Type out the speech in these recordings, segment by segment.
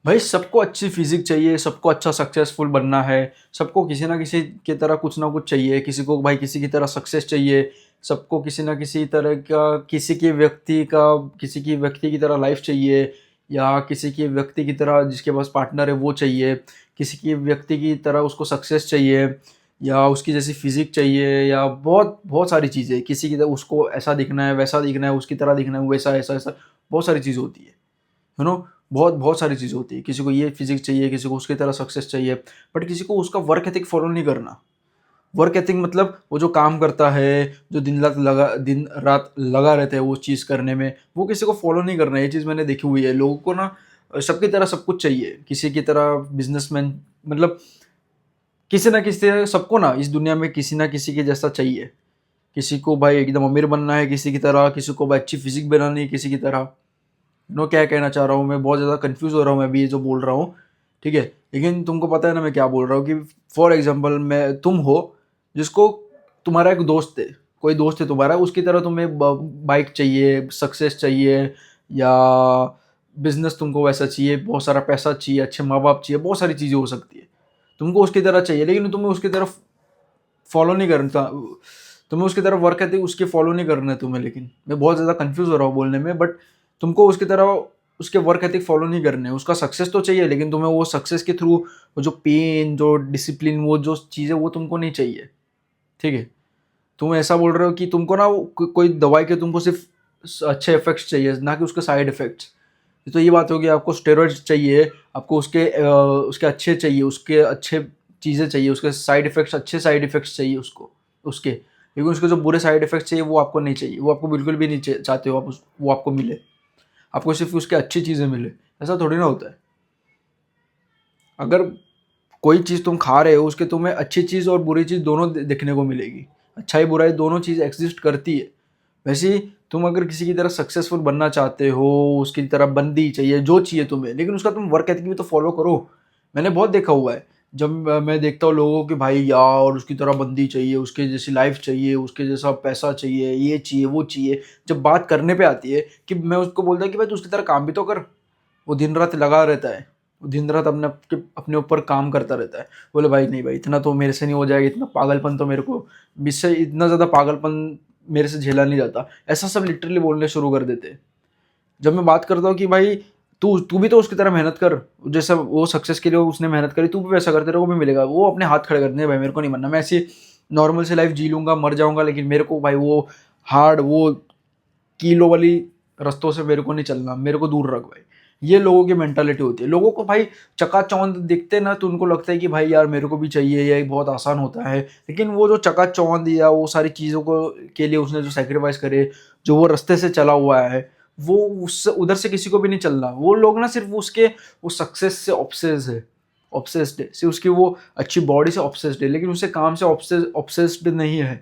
भाई सबको अच्छी फिजिक चाहिए, सबको अच्छा सक्सेसफुल बनना है, सबको किसी ना किसी की तरह कुछ ना कुछ चाहिए, किसी को भाई किसी की तरह सक्सेस चाहिए, सबको किसी ना किसी तरह का किसी की व्यक्ति की तरह लाइफ चाहिए, या किसी की व्यक्ति की तरह जिसके पास पार्टनर है वो चाहिए, किसी की व्यक्ति की तरह उसको सक्सेस चाहिए, या उसकी जैसी फिजिक चाहिए, या बहुत बहुत सारी चीज़ें, किसी की तरह उसको ऐसा दिखना है, वैसा दिखना है, उसकी तरह दिखना है, वैसा ऐसा ऐसा बहुत सारी चीज़ होती है। यू नो बहुत बहुत सारी चीज़ होती है, किसी को ये फिजिक्स चाहिए, किसी को उसकी तरह सक्सेस चाहिए, बट किसी को उसका वर्क एथिक फॉलो नहीं करना। वर्क एथिक मतलब वो जो काम करता है, जो दिन रात लगा रहता है वो चीज़ करने में, वो किसी को फॉलो नहीं करना। ये चीज़ मैंने देखी हुई है, लोगों को ना सबकी तरह सब कुछ चाहिए, किसी की तरह बिजनेसमैन, मतलब किसी ना किसी तरह सबको ना इस दुनिया में किसी ना किसी के जैसा चाहिए। किसी को भाई एकदम अमीर बनना है किसी की तरह, किसी को भाई अच्छी फिजिक बनानी है किसी की तरह। नो क्या कहना चाह रहा हूँ मैं, बहुत ज़्यादा कंफ्यूज हो रहा हूँ मैं अभी ये जो बोल रहा हूँ, ठीक है। लेकिन तुमको पता है ना मैं क्या बोल रहा हूँ, कि फॉर एग्जाम्पल मैं तुम हो, जिसको तुम्हारा एक दोस्त है, कोई दोस्त है तुम्हारा, उसकी तरह तुम्हें बाइक चाहिए, सक्सेस चाहिए, या बिजनेस तुमको वैसा चाहिए, बहुत सारा पैसा चाहिए, अच्छे माँ बाप चाहिए, बहुत सारी चीज़ें हो सकती है, तुमको उसकी तरह चाहिए, लेकिन तुम्हें उसकी तरफ फॉलो नहीं करना, तुम्हें उसकी तरफ वर्क एथिक उसके फॉलो नहीं करना है तुम्हें। लेकिन मैं बहुत ज़्यादा कंफ्यूज हो रहा हूँ बोलने में, बट तुमको उसकी तरह उसके वर्क एथिक फॉलो नहीं करने हैं। उसका सक्सेस तो चाहिए, लेकिन तुम्हें वो सक्सेस के थ्रू वो जो पेन, जो डिसिप्लिन, वो जो चीज़ें वो तुमको नहीं चाहिए, ठीक है। तुम ऐसा बोल रहे हो कि तुमको ना कोई दवाई के तुमको सिर्फ अच्छे इफेक्ट्स चाहिए, ना कि उसके साइड इफेक्ट्स। तो ये बात होगी, आपको स्टेरॉइड्स चाहिए, आपको उसके अच्छे चाहिए, उसके अच्छे चीज़ें चाहिए, उसके साइड इफेक्ट्स, अच्छे साइड इफेक्ट्स चाहिए उसको, उसके, लेकिन उसके जो बुरे साइड इफेक्ट्स चाहिए वो आपको नहीं चाहिए, वो आपको बिल्कुल भी नहीं चाहते हो आप वो आपको मिले, आपको सिर्फ उसके अच्छी चीज़ें मिले। ऐसा थोड़ी ना होता है। अगर कोई चीज़ तुम खा रहे हो, उसके तुम्हें अच्छी चीज़ और बुरी चीज़ दोनों देखने को मिलेगी, अच्छाई बुराई दोनों चीज़ एग्जिस्ट करती है। वैसे ही तुम अगर किसी की तरह सक्सेसफुल बनना चाहते हो, उसकी तरह बंदी चाहिए, जो चाहिए तुम्हें, लेकिन उसका तुम वर्क एथिक भी तो फॉलो करो। मैंने बहुत देखा हुआ है, जब मैं देखता हूँ लोगों के, भाई यार उसकी तरह बंदी चाहिए, उसके जैसी लाइफ चाहिए, उसके जैसा पैसा चाहिए, ये चाहिए वो चाहिए, जब बात करने पे आती है कि मैं उसको बोलता हूँ कि भाई तू उसकी तरह काम भी तो कर, वो दिन रात लगा रहता है, वो दिन रात अपने अपने ऊपर काम करता रहता है। बोले भाई नहीं भाई, इतना तो मेरे से नहीं हो जाएगा, इतना पागलपन तो मेरे को, मुझसे इतना ज़्यादा पागलपन मेरे से झेला नहीं जाता, ऐसा सब लिटरली बोलने शुरू कर देते हैं। जब मैं बात करता हूँ कि भाई तू तू भी तो उसकी तरह मेहनत कर, जैसा वो सक्सेस के लिए उसने मेहनत करी, तू भी वैसा कर, तेरे को भी मिलेगा। वो अपने हाथ खड़े करते हैं, भाई मेरे को नहीं बनना, मैं ऐसी नॉर्मल से लाइफ जी लूंगा, मर जाऊंगा, लेकिन मेरे को भाई वो हार्ड, वो कीलो वाली रास्तों से मेरे को नहीं चलना, मेरे को दूर रख भाई। ये लोगों की मेंटालिटी होती है। लोगों को भाई चकाचौंध दिखते ना, तो उनको लगता है कि भाई यार मेरे को भी चाहिए, या ये बहुत आसान होता है। लेकिन वो जो चकाचौंध या वो सारी चीज़ों को के लिए उसने जो सेक्रीफाइस करे, जो वो रास्ते से चला हुआ है, वो उससे उधर से किसी को भी नहीं चलना। वो लोग ना सिर्फ उसके वो सक्सेस से ऑब्सेस्ड है, सिर्फ उसकी वो अच्छी बॉडी से ऑब्सेस्ड है, लेकिन उसे काम से ऑब्सेस्ड नहीं है,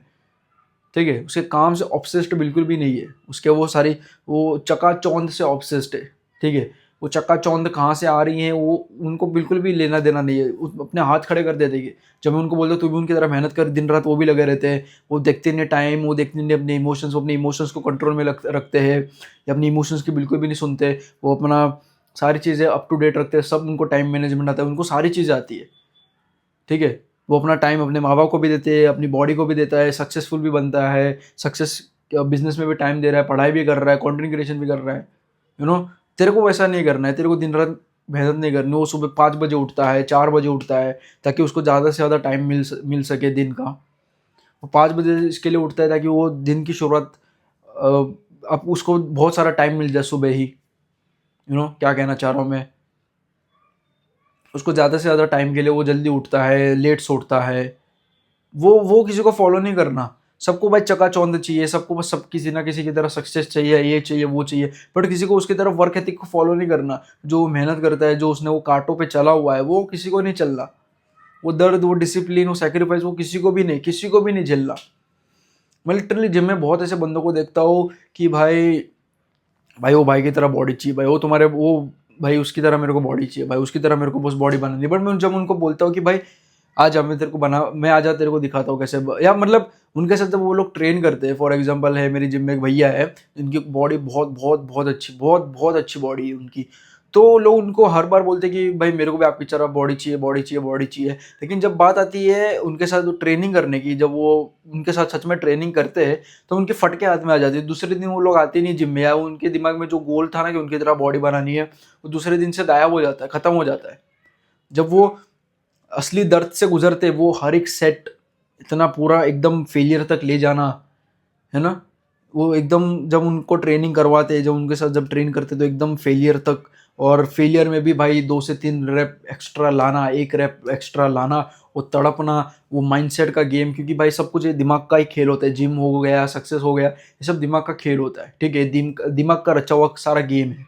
ठीक है। उसके काम से ऑब्सेस्ड बिल्कुल भी नहीं है, उसके वो सारी वो चकाचौंध से ऑब्सेस्ड है, ठीक है। वो चकाचौंध कहाँ से आ रही है वो उनको बिल्कुल भी लेना देना नहीं है, अपने हाथ खड़े कर देते हैं। जब मैं उनको बोलता हूँ तू भी उनकी तरह मेहनत कर, दिन रात वो भी लगे रहते हैं, वो देखते नहीं टाइम, वो देखते नहीं अपने इमोशंस को कंट्रोल में रखते हैं, या अपने इमोशंस की बिल्कुल भी नहीं सुनते। वो अपना सारी चीज़ें अप टू डेट रखते हैं, सब उनको टाइम मैनेजमेंट आता है, उनको सारी चीज़ें आती है, ठीक है। वो अपना टाइम अपने माँ बाप को भी देते हैं, अपनी बॉडी को भी देता है, सक्सेसफुल भी बनता है, सक्सेस बिजनेस में भी टाइम दे रहा है, पढ़ाई भी कर रहा है, कंटेंट क्रिएशन भी कर रहा है। यू नो तेरे को वैसा नहीं करना है, तेरे को दिन रात मेहनत नहीं करनी। वो सुबह 5 बजे उठता है, 4 बजे उठता है, ताकि उसको ज़्यादा से ज़्यादा टाइम मिल सके दिन का। वो 5 बजे इसके लिए उठता है ताकि वो दिन की शुरुआत अब उसको बहुत सारा टाइम मिल जाए सुबह ही। क्या कहना चाह रहा हूँ मैं, उसको ज़्यादा से ज़्यादा टाइम के लिए वो जल्दी उठता है, लेट सोता है। वो किसी को फॉलो नहीं करना। सबको भाई चकाचौंध चाहिए, सबको बस सब किसी ना किसी की तरह सक्सेस चाहिए, ये चाहिए वो चाहिए, बट किसी को उसकी तरफ वर्क एथिक को फॉलो नहीं करना। जो मेहनत करता है, जो उसने वो कांटों पे चला हुआ है, वो किसी को नहीं चलना। वो दर्द, वो डिसिप्लिन, वो सेक्रीफाइस, वो किसी को भी नहीं झेलना। मैं लिटरली जिम में बहुत ऐसे बंदों को देखता हूँ कि भाई भाई वो भाई की तरह बॉडी चाहिए, भाई वो तुम्हारे वो भाई उसकी तरह मेरे को बॉडी चाहिए, भाई उसकी तरह मेरे को बस बॉडी बनानी है। बट मैं जब उनको बोलता हूँ कि भाई आज मैं तेरे को बना, मैं आज तेरे को दिखाता हूँ कैसे या मतलब उनके साथ जब वो लोग ट्रेन करते हैं, फॉर एग्जांपल है मेरी जिम में एक भैया है जिनकी बॉडी बहुत बहुत बहुत अच्छी, बहुत बहुत अच्छी बॉडी है उनकी। तो लोग उनको हर बार बोलते हैं कि भाई मेरे को भी आपकी तरह बॉडी चाहिए, बॉडी चाहिए, बॉडी चाहिए। लेकिन जब बात आती है उनके साथ ट्रेनिंग करने की, जब वो उनके साथ सच में ट्रेनिंग करते हैं तो उनके फटके हाथ में आ जाती है। दूसरे दिन वो लोग आते नहीं जिम में, या उनके दिमाग में जो गोल था ना कि उनकी तरह बॉडी बनानी है, वो दूसरे दिन से गायब हो जाता है, खत्म हो जाता है। जब वो असली दर्द से गुजरते, वो हर एक सेट इतना पूरा एकदम फेलियर तक ले जाना, है ना, वो एकदम जब उनको ट्रेनिंग करवाते, जब उनके साथ जब ट्रेन करते तो एकदम फेलियर तक, और फेलियर में भी भाई 2 से 3 रैप एक्स्ट्रा लाना, 1 रैप एक्स्ट्रा लाना, वो तड़पना, वो माइंडसेट का गेम। क्योंकि भाई सब कुछ ये दिमाग का ही खेल होता है। जिम हो गया, सक्सेस हो गया, ये सब दिमाग का खेल होता है, ठीक है। दिमाग का रचा हुआ सारा गेम है।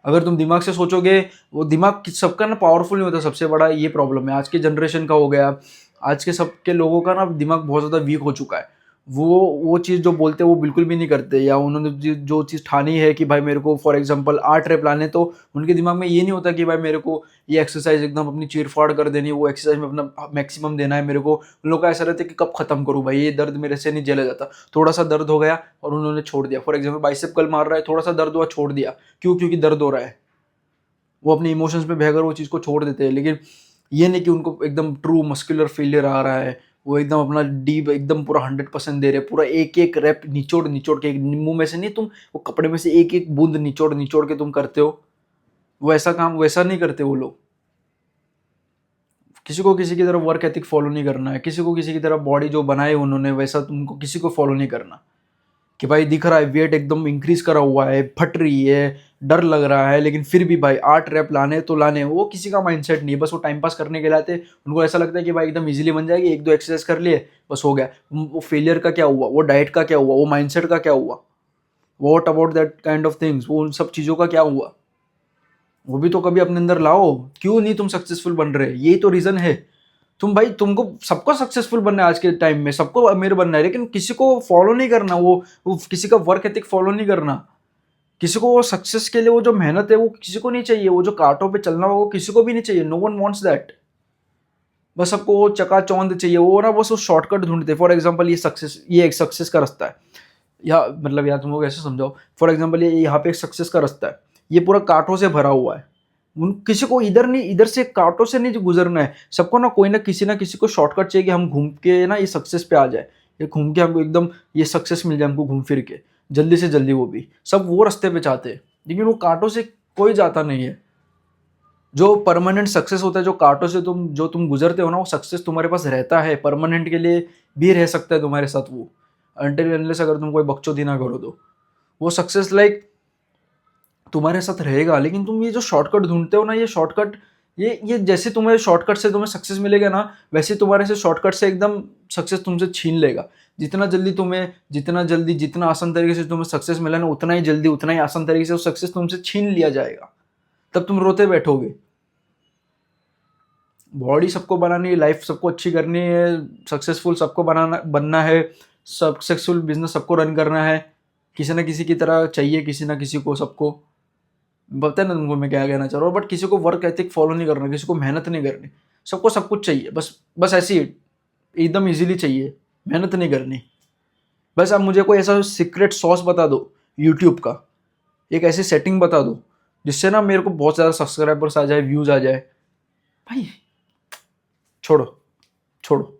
अगर तुम दिमाग से सोचोगे, वो दिमाग सबका ना पावरफुल नहीं होता, सबसे बड़ा ये प्रॉब्लम है आज के जनरेशन का हो गया। आज के सबके लोगों का ना दिमाग बहुत ज़्यादा वीक हो चुका है। वो चीज़ जो बोलते हैं वो बिल्कुल भी नहीं करते, या उन्होंने जो चीज़ ठानी है कि भाई मेरे को फॉर एग्जांपल 8 रैप लाने, तो उनके दिमाग में ये नहीं होता कि भाई मेरे को ये एक्सरसाइज एकदम अपनी चीर फाड़ कर देनी है, वो एक्सरसाइज में अपना मैक्सिमम देना है मेरे को। उन लोग का ऐसा रहता है कि कब खत्म करूँ भाई, ये दर्द मेरे से नहीं झेला जाता। थोड़ा सा दर्द हो गया और उन्होंने छोड़ दिया। फॉर एग्जाम्पल बाइसेप कल मार रहा है, थोड़ा सा दर्द हुआ, छोड़ दिया। क्यों? क्योंकि दर्द हो रहा है। वो अपने इमोशंस पे बहकर वो चीज़ को छोड़ देते हैं। लेकिन ये नहीं कि उनको एकदम ट्रू मस्कुलर फेलियर आ रहा है, वो एकदम अपना डीप एकदम पूरा 100% दे रहे हैं, पूरा एक एक रैप निचोड़ निचोड़ के, मुंह में से नहीं, तुम वो कपड़े में से एक एक बूंद निचोड़ निचोड़ के तुम करते हो। वो ऐसा काम वैसा नहीं करते वो लोग। किसी को किसी की तरह वर्क एथिक फॉलो नहीं करना है, किसी को किसी की तरह बॉडी जो बनाए उन्होंने वैसा तुमको किसी को फॉलो नहीं करना। कि भाई दिख रहा है वेट एकदम इंक्रीज करा हुआ है, फट रही है, डर लग रहा है, लेकिन फिर भी भाई 8 रैप लाने तो लाने। वो किसी का माइंडसेट नहीं है, बस वो टाइम पास करने के लिए आते। उनको ऐसा लगता है कि भाई एकदम इजीली बन जाएगी, 1-2 एक्सरसाइज कर लिए बस हो गया। वो फेलियर का क्या हुआ, वो डाइट का क्या हुआ, वो माइंडसेट का क्या हुआ, what about that kind of things, वो उन सब चीज़ों का क्या हुआ? वो भी तो कभी अपने अंदर लाओ। क्यों नहीं तुम सक्सेसफुल बन रहे? यही तो रीज़न है। तुम भाई, तुमको सबको सक्सेसफुल बनना है आज के टाइम में, सबको अमीर बनना है, लेकिन किसी को फॉलो नहीं करना, वो किसी का वर्क एथिक फॉलो नहीं करना। किसी को वो सक्सेस के लिए वो जो मेहनत है वो किसी को नहीं चाहिए, वो जो कांटों पे चलना हो वो किसी को भी नहीं चाहिए। No one wants that. बस सबको वो चकाचौंध चाहिए, वो ना बस वो शॉर्टकट ढूंढते। फॉर एग्जांपल ये एक सक्सेस का रास्ता है, या मतलब या तुम लोग ऐसे समझाओ। फॉर एग्जांपल ये यहाँ पे एक सक्सेस का रास्ता है, ये पूरा कांटों से भरा हुआ है। उन किसी को इधर नहीं, इधर से कांटों से नहीं गुजरना है। सबको ना किसी को शॉर्टकट चाहिए कि हम घूम के ना ये सक्सेस पे आ जाए, ये घूम के हमको एकदम ये सक्सेस मिल जाए हमको घूम फिर के जल्दी से जल्दी। वो भी सब वो रास्ते पे चाहते हैं, लेकिन वो कांटों से कोई जाता नहीं है। जो परमानेंट सक्सेस होता है, जो कांटों से तुम गुजरते हो ना, वो सक्सेस तुम्हारे पास रहता है, परमानेंट के लिए भी रह सकता है तुम्हारे साथ वो, अनटिल अनलेस अगर तुम कोई बकचोदी ना करो तो। वो सक्सेस लाइक तुम्हारे साथ रहेगा। लेकिन तुम ये जो शॉर्टकट ढूंढते हो ना, ये शॉर्टकट, ये जैसे तुम्हें शॉर्टकट से तुम्हें सक्सेस मिलेगा ना, वैसे तुम्हारे से शॉर्टकट से एकदम सक्सेस तुमसे छीन लेगा। जितना जल्दी जितना आसान तरीके से तुम्हें सक्सेस मिला ना, उतना ही जल्दी उतना ही आसान तरीके से वो सक्सेस तुमसे छीन लिया जाएगा। तब तुम रोते बैठोगे। बॉडी सबको बनानी है, लाइफ सबको अच्छी करनी है, सक्सेसफुल सबको बनना है, सक्सेसफुल बिजनेस सबको रन करना है। किसी ना किसी की तरह चाहिए, किसी ना किसी को, सबको। पता है ना तुमको मैं क्या कहना चाह रहा हूँ। बट किसी को वर्क एथिक फॉलो नहीं करना, किसी को मेहनत नहीं करनी। सबको सब कुछ चाहिए, बस बस ऐसे ही एकदम इजीली चाहिए, मेहनत नहीं करनी। बस आप मुझे कोई ऐसा सीक्रेट सॉस बता दो यूट्यूब का, एक ऐसी सेटिंग बता दो जिससे ना मेरे को बहुत ज़्यादा सब्सक्राइबर्स आ जाए, व्यूज़ आ जाए। भाई छोड़ो, छोड़ो।